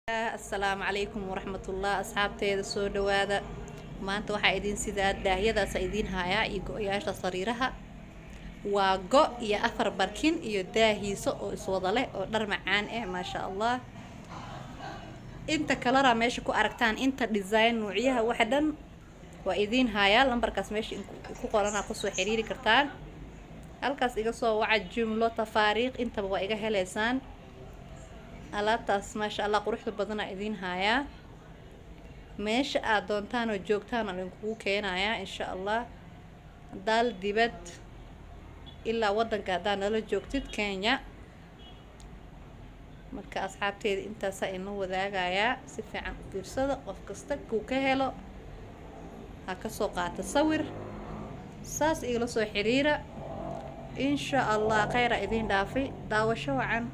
السلام عليكم ورحمة الله أصحابتي soo dhawaada maanta waxa idin sidaa daahyadaas idin haya iyo go'yaasha sariiraha waa go iyo afar barkin iyo daahiiso oo iswada leh oo dhar macaan ma sha Allah inta kala meesha ku aragtaan inta design nuuciyaha waxa dhan waa idin haya lambarkaas meesha ku qoran ku soo xiriiri kartaan halkaas iga soo waca jumlo tafaariiq inta waa iga heleysaan alaabtaas ma sha Allah quruxda badan idin haya meesha aad doontaan oo joogtaan aan ku keenaya insha Allah dal dibad ilaa wadanka hadaan nala joogtid Kenya marka asxaabteeda intaas ay inoo wadaagaya si fiican u fiirsada qof kasta ku ka helo ha ka soo qaata sawir saas igala soo xiriira insha Allah khayr idin dhaafi daawasho wacan